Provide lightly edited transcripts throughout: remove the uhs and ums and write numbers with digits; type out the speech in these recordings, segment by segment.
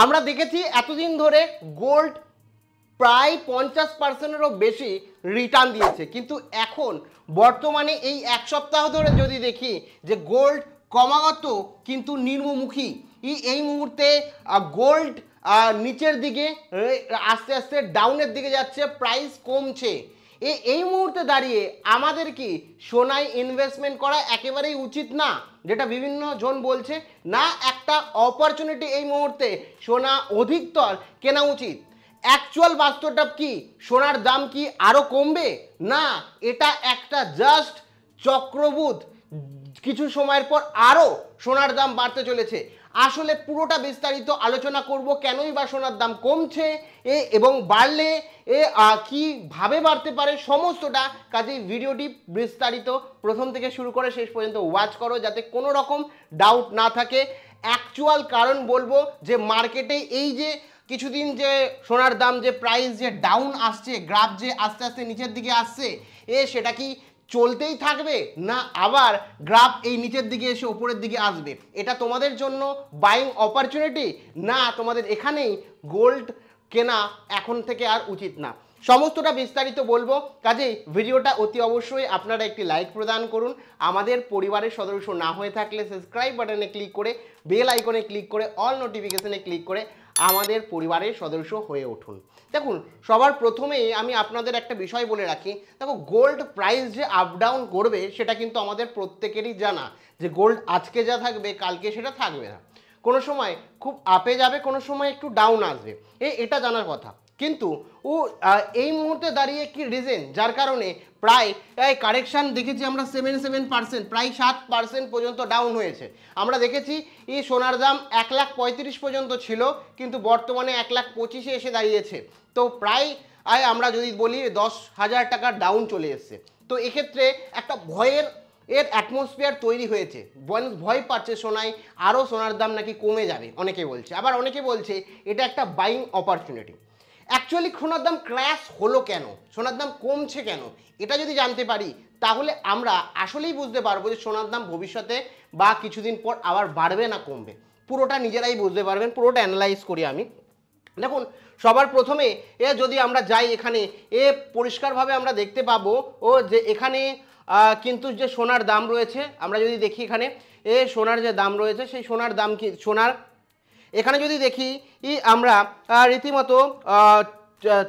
আমরা দেখেছি এতদিন ধরে গোল্ড প্রায় 50%-এরও বেশি রিটার্ন দিয়েছে, কিন্তু এখন বর্তমানে এই এক সপ্তাহ ধরে যদি দেখি যে গোল্ড ক্রমাগত কিন্তু নিম্নমুখী। এই মুহূর্তে গোল্ড নিচের দিকে আস্তে আস্তে ডাউনের দিকে যাচ্ছে, প্রাইস কমছে। এই মুহূর্তে দাঁড়িয়ে আমাদের কি সোনায় ইনভেস্টমেন্ট করা একেবারেই উচিত না, যেটা বিভিন্ন জন বলছে? না, একটা অপরচুনিটি এই মুহূর্তে সোনা অধিকতর কেনা উচিত। অ্যাকচুয়াল বাস্তবটা কি? সোনার দাম কি আরো কমবে? না, এটা একটা জাস্ট চক্রবুধ, কিছু সময়ের পর আরো সোনার দাম বাড়তে চলেছে। আসলে পুরোটা বিস্তারিত আলোচনা করব, কেনই বা সোনার দাম কমছে এবং বাড়লে কিভাবে বাড়তে পারে, সমস্তটা। কাজেই ভিডিওটি বিস্তারিত প্রথম থেকে শুরু করে শেষ পর্যন্ত ওয়াচ করো, যাতে কোনো রকম ডাউট না থাকে। অ্যাকচুয়াল কারণ বলবো যে মার্কেটে এই যে কিছুদিন যে সোনার দাম যে প্রাইস যে ডাউন আসছে, গ্রাফ যে আস্তে আস্তে নিচের দিকে আসছে, সেটা কি চলতেই থাকবে, না আবার গ্রাফ এই নিচের দিকে এসে উপরের দিকে আসবে? এটা তোমাদের জন্য বাইং অপরচুনিটি, না তোমাদের এখানেই গোল্ড কেনা এখন থেকে আর উচিত না? সমস্তটা বিস্তারিত বলবো, কাজেই ভিডিওটা অতি অবশ্যই আপনারা একটি লাইক প্রদান করুন। আমাদের পরিবারের সদস্য না হয়ে থাকলে সাবস্ক্রাইব বাটনে ক্লিক করে বেল আইকনে ক্লিক করে অল নোটিফিকেশনে ক্লিক করে আমাদের পরিবারের সদস্য হয়ে উঠুন। দেখুন, সবার প্রথমেই আমি আপনাদের একটা বিষয় বলে রাখি। দেখো, গোল্ড প্রাইস যে আপ ডাউন করবে সেটা কিন্তু আমাদের প্রত্যেকেরই জানা, যে গোল্ড আজকে যা থাকবে কালকে সেটা থাকবে না। কোনো সময় খুব আপে যাবে, কোনো সময় একটু ডাউন আসবে, এটা জানার কথা। কিন্তু এই মুহূর্তে দাঁড়িয়ে কি রিজন যার কারণে প্রায় কারেকশান দেখেছি আমরা 7% প্রায় 7% পর্যন্ত ডাউন হয়েছে। আমরা দেখেছি এই সোনার দাম 1,35,000 পর্যন্ত ছিল, কিন্তু বর্তমানে 1,25,000 এসে দাঁড়িয়েছে। তো প্রায় আমরা যদি বলি 10,000 টাকা ডাউন চলে এসছে। তো এক্ষেত্রে একটা ভয়ের অ্যাটমসফিয়ার তৈরি হয়েছে, ভয় পাচ্ছে সোনায় আরও সোনার দাম নাকি কমে যাবে অনেকে বলছে, আবার অনেকে বলছে এটা একটা বাইং অপরচুনিটি। অ্যাকচুয়ালি সোনার দাম ক্র্যাশ হলো কেন, সোনার দাম কমছে কেন, এটা যদি জানতে পারি তাহলে আমরা আসলেই বুঝতে পারবো যে সোনার দাম ভবিষ্যতে বা কিছুদিন পর আবার বাড়বে না কমবে। পুরোটা নিজেরাই বুঝতে পারবেন, পুরোটা অ্যানালাইজ করি আমি। দেখুন, সবার প্রথমে যদি আমরা যাই, এখানে পরিষ্কারভাবে আমরা দেখতে পাবো যে এখানে কিন্তু যে সোনার দাম রয়েছে, আমরা যদি দেখি এখানে সোনার যে দাম রয়েছে, সেই সোনার দাম কি, সোনার এখানে যদি দেখি আমরা রীতিমতো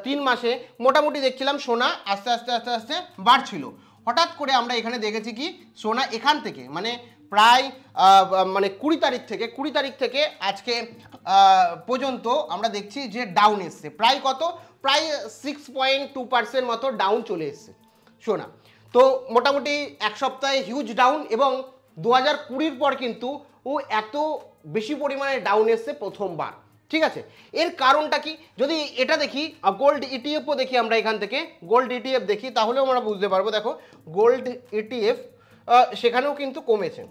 3 মাসে মোটামুটি দেখছিলাম সোনা আস্তে আস্তে আস্তে আস্তে বাড়ছিল। হঠাৎ করে আমরা এখানে দেখেছি কি সোনা এখান থেকে মানে প্রায় মানে 20 তারিখ থেকে আজকে পর্যন্ত আমরা দেখছি যে ডাউন এসছে। প্রায় কত, প্রায় 6.2% মতো ডাউন চলে এসছে সোনা। তো মোটামুটি এক সপ্তাহে হিউজ ডাউন, এবং 2020 পর কিন্তু এত বেশি পরিমাণে ডাউন এসছে প্রথমবার। ঠিক আছে, এর কারণটা কি? যদি এটা দেখি, গোল্ড ইটিএফও দেখি, আমরা এখান থেকে গোল্ড ইটিএফ দেখি, তাহলেও আমরা বুঝতে পারবো। দেখো, গোল্ড ইটিএফ সেখানেও কিন্তু কমেছে।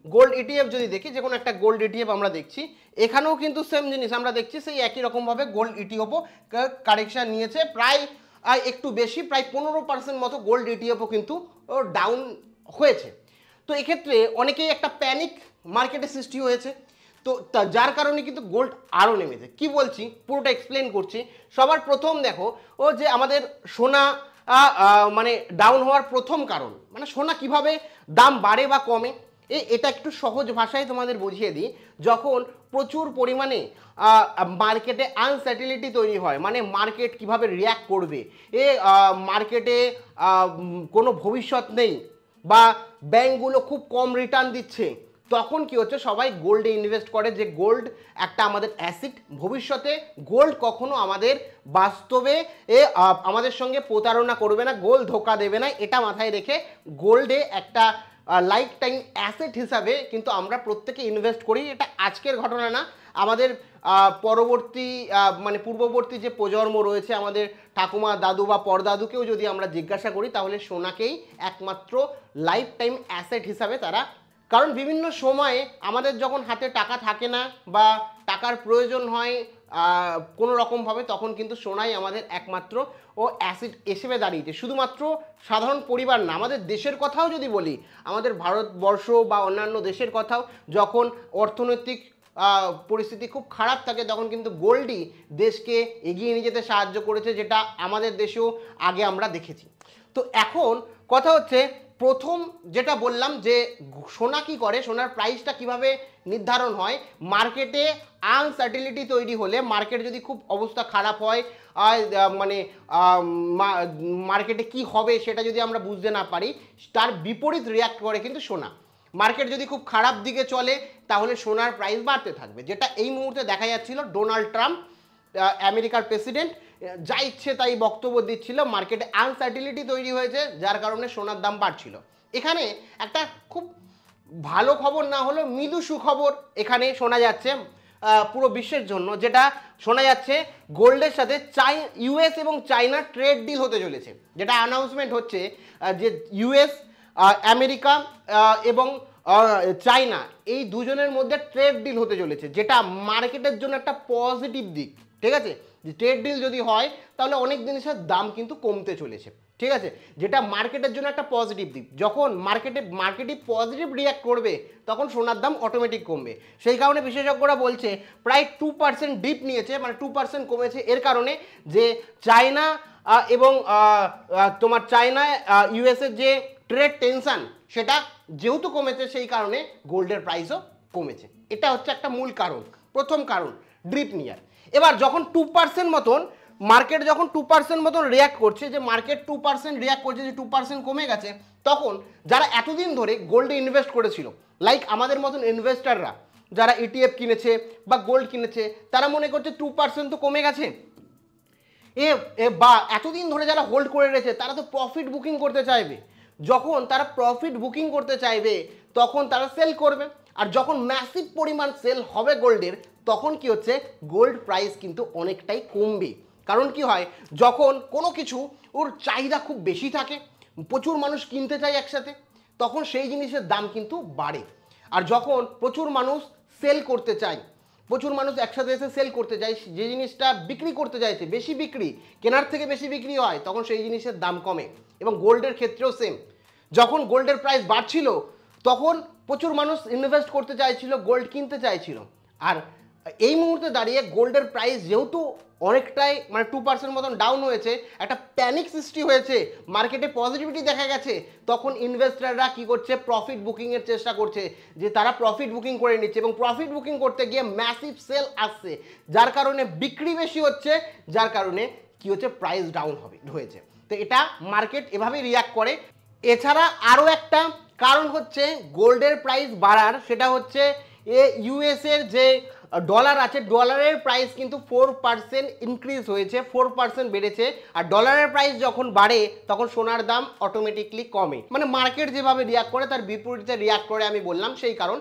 গোল্ড ইটিএফ যদি দেখি, যে কোনো একটা গোল্ড ইটিএফ আমরা দেখছি, এখানেও কিন্তু সেম জিনিস আমরা দেখছি, সেই একই রকমভাবে গোল্ড ইটিএফও কারেকশান নিয়েছে, প্রায় একটু বেশি, প্রায় 15% মতো গোল্ড ইটিএফও কিন্তু ডাউন হয়েছে। তো এক্ষেত্রে অনেকেই একটা প্যানিক মার্কেটে সৃষ্টি হয়েছে, তো যার কারণে কিন্তু গোল্ড আরও নেমেছে। কি বলছি পুরোটা এক্সপ্লেন করছি। সবার প্রথম দেখো যে আমাদের সোনা মানে ডাউন হওয়ার প্রথম কারণ, মানে সোনা কিভাবে দাম বাড়ে বা কমে, এটা একটু সহজ ভাষায় তোমাদের বুঝিয়ে দিই। যখন প্রচুর পরিমাণে মার্কেটে আনসার্টেনিটি তৈরি হয়, মানে মার্কেট কিভাবে রিয়্যাক্ট করবে, মার্কেটে কোনো ভবিষ্যৎ নেই বা ব্যাংকগুলো খুব কম রিটার্ন দিচ্ছে, তখন কি হচ্ছে, সবাই গোল্ডে ইনভেস্ট করে, যে গোল্ড একটা আমাদের অ্যাসেট, ভবিষ্যতে গোল্ড কখনো আমাদের বাস্তবে আমাদের সঙ্গে প্রতারণা করবে না, গোল্ড ধোকা দেবে না, এটা মাথায় রেখে গোল্ডে একটা লাইফ টাইম অ্যাসেট হিসাবে কিন্তু আমরা প্রত্যেকে ইনভেস্ট করি। এটা আজকের ঘটনা না, আমাদের পরবর্তী মানে পূর্ববর্তী যে প্রজন্ম রয়েছে, আমাদের ঠাকুমা, দাদু বা পরদাদুকেও যদি আমরা জিজ্ঞাসা করি, তাহলে সোনাকেই একমাত্র লাইফ টাইম অ্যাসেট হিসাবে তারা, কারণ বিভিন্ন সময়ে আমাদের যখন হাতে টাকা থাকে না বা টাকার প্রয়োজন হয় কোনো রকমভাবে, তখন কিন্তু সোনাই আমাদের একমাত্র অ্যাসেট হিসেবে দাঁড়িয়েছে। শুধুমাত্র সাধারণ পরিবার না, আমাদের দেশের কথাও যদি বলি, আমাদের ভারতবর্ষ বা অন্যান্য দেশের কথাও, যখন অর্থনৈতিক পরিস্থিতি খুব খারাপ থাকে তখন কিন্তু গোল্ডই দেশকে এগিয়ে নিয়ে যেতে সাহায্য করেছে, যেটা আমাদের দেশেও আগে আমরা দেখেছি। তো এখন কথা হচ্ছে, প্রথম যেটা বললাম যে সোনা কি করে, সোনার প্রাইসটা কিভাবে নির্ধারণ হয়। মার্কেটে আনসার্টেনিটি তৈরি হলে, মার্কেট যদি খুব অবস্থা খারাপ হয়, মানে মার্কেটে কি হবে সেটা যদি আমরা বুঝতে না পারি, তার বিপরীত রিয়াক্ট করে কিন্তু সোনা। মার্কেট যদি খুব খারাপ দিকে চলে তাহলে সোনার প্রাইস বাড়তে থাকবে, যেটা এই মুহূর্তে দেখা যাচ্ছিল। ডোনাল্ড ট্রাম্প, আমেরিকার প্রেসিডেন্ট, যা ইচ্ছে তাই বক্তব্য দিচ্ছিল, মার্কেটে আনসার্টেনিটি তৈরি হয়েছে, যার কারণে সোনার দাম বাড়ছিল। এখানে একটা খুব ভালো খবর না হলেও মৃদু সুখবর এখানে শোনা যাচ্ছে পুরো বিশ্বের জন্য, যেটা শোনা যাচ্ছে গোল্ডের সাথে ইউএস এবং চায়না ট্রেড ডিল হতে চলেছে। যেটা অ্যানাউন্সমেন্ট হচ্ছে যে ইউএস, আমেরিকা এবং চায়না, এই দুজনের মধ্যে ট্রেড ডিল হতে চলেছে, যেটা মার্কেটের জন্য একটা পজিটিভ দিক। ঠিক আছে, যে ট্রেড ডিল যদি হয় তাহলে অনেক জিনিসের দাম কিন্তু কমতে চলেছে। ঠিক আছে, যেটা মার্কেটের জন্য একটা পজিটিভ দিক। যখন মার্কেটে পজিটিভ রিয়াক্ট করবে তখন সোনার দাম অটোমেটিক কমবে। সেই কারণে বিশেষজ্ঞরা বলছে প্রায় 2% ডিপ নিয়েছে, মানে 2% কমেছে, এর কারণে যে চায়না এবং তোমার চায়নায় ইউএসের যে ট্রেড টেনশন সেটা যেহেতু কমেছে, সেই কারণে গোল্ডের প্রাইসও কমেছে। এটা হচ্ছে একটা মূল কারণ, প্রথম কারণ ড্রিপ নিয়ার। এবার যখন 2% মতন মার্কেট যখন 2% মতন রিয়াক্ট করছে, যে মার্কেট 2% রিয়াক্ট করছে, যে 2% কমে গেছে, তখন যারা এতদিন ধরে গোল্ডে ইনভেস্ট করেছিল, লাইক আমাদের মতন ইনভেস্টাররা যারা ইটিএফ কিনেছে বা গোল্ড কিনেছে, তারা মনে করছে 2% তো কমে গেছে, বা এতদিন ধরে যারা হোল্ড করে রয়েছে তারা তো প্রফিট বুকিং করতে চাইবে। যখন তারা প্রফিট বুকিং করতে চাইবে তখন তারা সেল করবে, আর যখন ম্যাসিভ পরিমাণ সেল হবে গোল্ডের, তখন কি হচ্ছে, গোল্ড প্রাইস কিন্তু অনেকটাই কমবে। কারণ কি হয়, যখন কোনো কিছু ওর চাহিদা খুব বেশি থাকে, প্রচুর মানুষ কিনতে চায় একসাথে, তখন সেই জিনিসের দাম কিন্তু বাড়ে। আর যখন প্রচুর মানুষ সেল করতে চায়, প্রচুর মানুষ একসাথে এসে সেল করতে চায়, যে জিনিসটা বিক্রি করতে চাইছে, বেশি বিক্রি, কেনার থেকে বেশি বিক্রি হয়, তখন সেই জিনিসের দাম কমে। এবং গোল্ডের ক্ষেত্রেও সেম, যখন গোল্ডের প্রাইস বাড়ছিল তখন প্রচুর মানুষ ইনভেস্ট করতে চাইছিল, গোল্ড কিনতে চাইছিল। আর এই মুহূর্তে দাঁড়িয়ে গোল্ডের প্রাইস যেহেতু অনেকটাই, মানে 2% মতন ডাউন হয়েছে, একটা প্যানিক সৃষ্টি হয়েছে, মার্কেটে পজিটিভিটি দেখা গেছে, তখন ইনভেস্টাররা কি করছে, প্রফিট বুকিংয়ের চেষ্টা করছে, যে তারা প্রফিট বুকিং করে নিচ্ছে, এবং প্রফিট বুকিং করতে গিয়ে ম্যাসিভ সেল আসছে, যার কারণে বিক্রি বেশি হচ্ছে, যার কারণে কি হচ্ছে, প্রাইস ডাউন হয়েছে। তো এটা মার্কেট এভাবেই রিয়াক্ট করে। এছাড়া আরও একটা কারণ হচ্ছে গোল্ডের প্রাইস বাড়ার, সেটা হচ্ছে ইউএসের যে ডলার আছে, ডলারের প্রাইস কিন্তু 4% ইনক্রিজ হয়েছে, 4% বেড়েছে। আর ডলারের প্রাইস যখন বাড়ে তখন সোনার দাম অটোমেটিকলি কমে, মানে মার্কেট যেভাবে রিয়াক্ট করে তার বিপরীতে রিয়াক্ট করে, আমি বললাম সেই কারণ।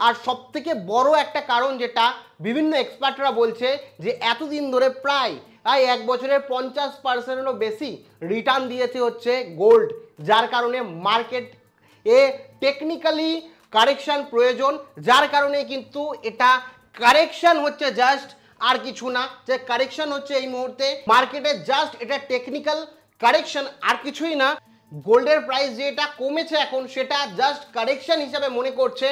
আর সব থেকে বড় একটা কারণ যেটা বিভিন্ন এক্সপার্টরা বলছে, যে এতদিন ধরে প্রায় 1 বছরের 50%-এরও বেশি রিটার্ন দিয়েছে হচ্ছে গোল্ড, যার কারণে মার্কেট টেকনিক্যালি কারেকশন প্রয়োজন, যার কারণে কিন্তু এটা কারেকশন হচ্ছে, জাস্ট আর কিছু না, যে কারেকশন হচ্ছে এই মুহূর্তে মার্কেটে, জাস্ট এটা টেকনিক্যাল কারেকশন, আর কিছুই না। গোল্ডের প্রাইস যে এটা কমেছে এখন, সেটা জাস্ট কারেকশন হিসাবে মনে করছে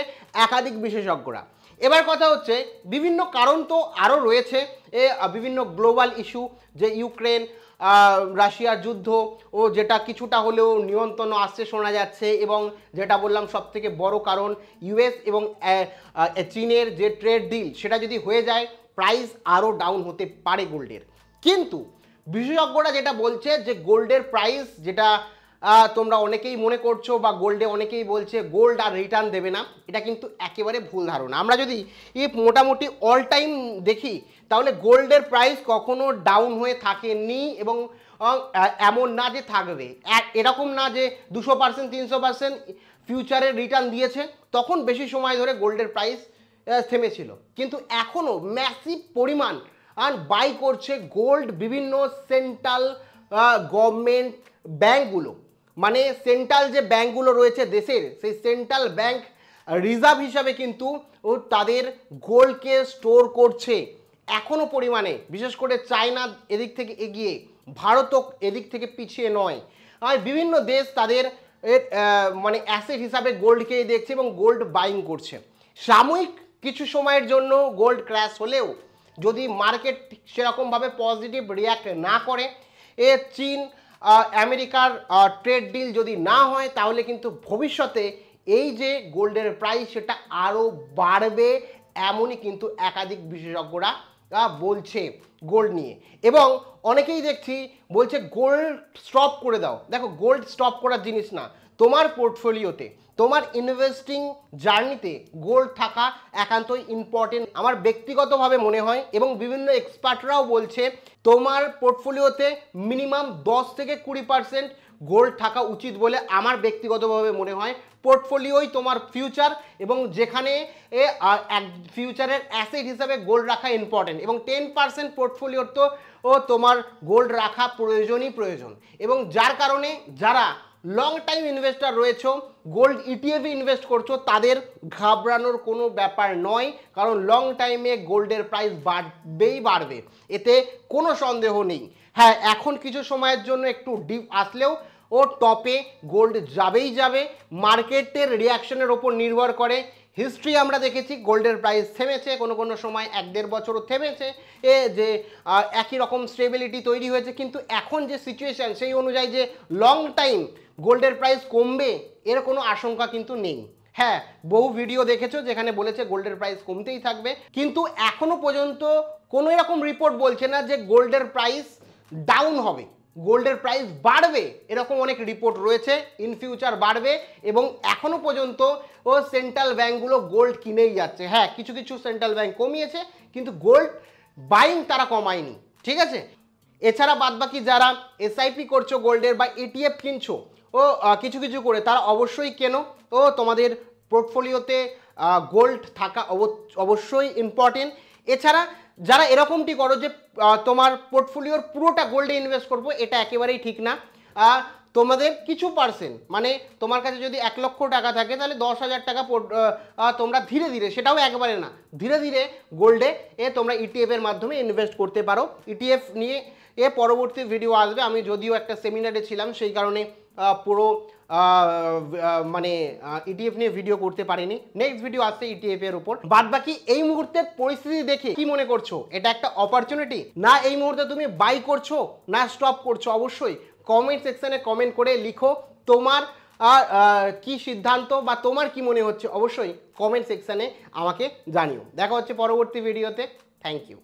একাধিক বিশেষজ্ঞরা। এবার কথা হচ্ছে, বিভিন্ন কারণ তো আরও রয়েছে, বিভিন্ন গ্লোবাল ইস্যু, যে ইউক্রেন রাশিয়ার যুদ্ধ, ও যেটা কিছুটা হলেও নিয়ন্ত্রণ আসছে শোনা যাচ্ছে, এবং যেটা বললাম সব থেকে বড় কারণ ইউএস এবং চীনের যে ট্রেড ডিল, সেটা যদি হয়ে যায় প্রাইস আরও ডাউন হতে পারে গোল্ডের। কিন্তু বিশেষজ্ঞরা যেটা বলছে, যে গোল্ডের প্রাইস, যেটা তোমরা অনেকেই মনে করছো, বা গোল্ডে অনেকেই বলছে গোল্ড আর রিটার্ন দেবে না, এটা কিন্তু একেবারে ভুল ধারণা। আমরা যদি মোটামুটি অল টাইম দেখি, তাহলে গোল্ডের প্রাইস কখনো ডাউন হয়ে থাকেনি, এবং এমন না যে থাকবে, এরকম না যে 200% 300% ফিউচারের রিটার্ন দিয়েছে, তখন বেশি সময় ধরে গোল্ডের প্রাইস থেমেছিল। কিন্তু এখনও ম্যাসিভ পরিমাণ বাই করছে গোল্ড বিভিন্ন সেন্ট্রাল গভর্নমেন্ট ব্যাঙ্কগুলো, মানে সেন্ট্রাল যে ব্যাঙ্কগুলো রয়েছে দেশের, সেই সেন্ট্রাল ব্যাঙ্ক রিজার্ভ হিসাবে কিন্তু তাদের গোল্ডকে স্টোর করছে এখনও পরিমাণে। বিশেষ করে চায়না এদিক থেকে এগিয়ে, ভারতও এদিক থেকে পিছিয়ে নয়। আর বিভিন্ন দেশ তাদের মানে অ্যাসেট হিসাবে গোল্ডকেই দেখছে এবং গোল্ড বাইং করছে। সাময়িক কিছু সময়ের জন্য গোল্ড ক্র্যাশ হলেও যদি মার্কেট সেরকমভাবে পজিটিভ রিয়াক্ট না করে, চীন আমেরিকার ট্রেড ডিল যদি না হয়, তাহলে কিন্তু ভবিষ্যতে এই যে গোল্ডের প্রাইস সেটা আরও বাড়বে, এমনই কিন্তু একাধিক বিশেষজ্ঞরা বলছে গোল্ড নিয়ে। এবং অনেকেই দেখছি বলছে গোল্ড স্টপ করে দাও। দেখো, গোল্ড স্টপ করার জিনিস না। তোমার পোর্টফোলিওতে, তোমার ইনভেস্টিং জার্নিতে গোল্ড থাকা একান্তই ইম্পর্টেন্ট আমার ব্যক্তিগতভাবে মনে হয়, এবং বিভিন্ন এক্সপার্টরাও বলছে তোমার পোর্টফোলিওতে মিনিমাম 10 থেকে 20% গোল্ড থাকা উচিত বলে আমার ব্যক্তিগতভাবে মনে হয়। পোর্টফোলিওই তোমার ফিউচার, এবং যেখানে ফিউচারের অ্যাসেট হিসাবে গোল্ড রাখা ইম্পর্টেন্ট, এবং 10% পোর্টফোলিওর তো তোমার গোল্ড রাখা প্রয়োজন। এবং যার কারণে যারা লং টাইম ইনভেস্টর রয়েছে, গোল্ড ইটিএফে ইনভেস্ট করছো, তাদের ঘাবড়ানোর কোনো ব্যাপার নয়, কারণ লং টাইমে গোল্ডের প্রাইস বাড়বে, এতে কোনো সন্দেহ নেই। হ্যাঁ, এখন কিছু সময়ের জন্য একটু ডিপ আসলেও টপে গোল্ড যাবেই যাবে। মার্কেটের রিয়াকশনের ওপর নির্ভর করে। হিস্ট্রি আমরা দেখেছি গোল্ডের প্রাইস থেমেছে, কোনো সময় 1-1.5 বছরও থেমেছে, যে একই রকম স্টেবিলিটি তৈরি হয়েছে। কিন্তু এখন যে সিচুয়েশান, সেই অনুযায়ী যে লং টাইম গোল্ডের প্রাইস কমবে, এর কোনো আশঙ্কা কিন্তু নেই। হ্যাঁ, বহু ভিডিও দেখেছো যেখানে বলেছে গোল্ডের প্রাইস কমতেই থাকবে, কিন্তু এখনো পর্যন্ত কোনো এরকম রিপোর্ট বলছে না যে গোল্ডের প্রাইস ডাউন হবে, গোল্ডের প্রাইস বাড়বে। এরকম অনেক রিপোর্ট রয়েছে ইন ফিউচার বাড়বে, এবং এখনো পর্যন্ত সেন্ট্রাল ব্যাঙ্কগুলো গোল্ড কিনেই যাচ্ছে। হ্যাঁ, কিছু সেন্ট্রাল ব্যাঙ্ক কমিয়েছে, কিন্তু গোল্ড বাইং তারা কমায়নি, ঠিক আছে। এছাড়া বাদবাকি যারা এসআইপি করছো গোল্ডের বা ইটিএফ কিনছো কিছু করে, তারা অবশ্যই কেনো। তোমাদের পোর্টফোলিওতে গোল্ড থাকা অবশ্যই ইম্পর্টেন্ট। এছাড়া যারা এরকমটি করো যে তোমার পোর্টফোলিওর পুরোটা গোল্ডে ইনভেস্ট করবো, এটা একেবারেই ঠিক না। তোমাদের কিছু পার্সেন্ট, মানে তোমার কাছে যদি 1 লক্ষ টাকা থাকে, তাহলে 10,000 টাকা তোমরা ধীরে ধীরে, সেটাও একবারে না, ধীরে ধীরে গোল্ডে তোমরা ইটিএফের মাধ্যমে ইনভেস্ট করতে পারো। ইটিএফ নিয়ে পরবর্তী ভিডিও আসবে। আমি যদিও একটা সেমিনারে ছিলাম, সেই কারণে পুরো মানে ইটিএফ নিয়ে ভিডিও করতে পারিনি। নেক্সট ভিডিও আসছে ইটিএফ এর উপর। বাদ বাকি এই মুহূর্তের পরিস্থিতি দেখে কি মনে করছো, এটা একটা অপরচুনিটি না এই মুহূর্তে তুমি বাই করছো না স্টপ করছো? অবশ্যই কমেন্ট সেকশনে কমেন্ট করে লিখো তোমার কি সিদ্ধান্ত বা তোমার কি মনে হচ্ছে, অবশ্যই কমেন্ট সেকশনে আমাকে জানিও। দেখা হচ্ছে পরবর্তী ভিডিওতে। Thank you.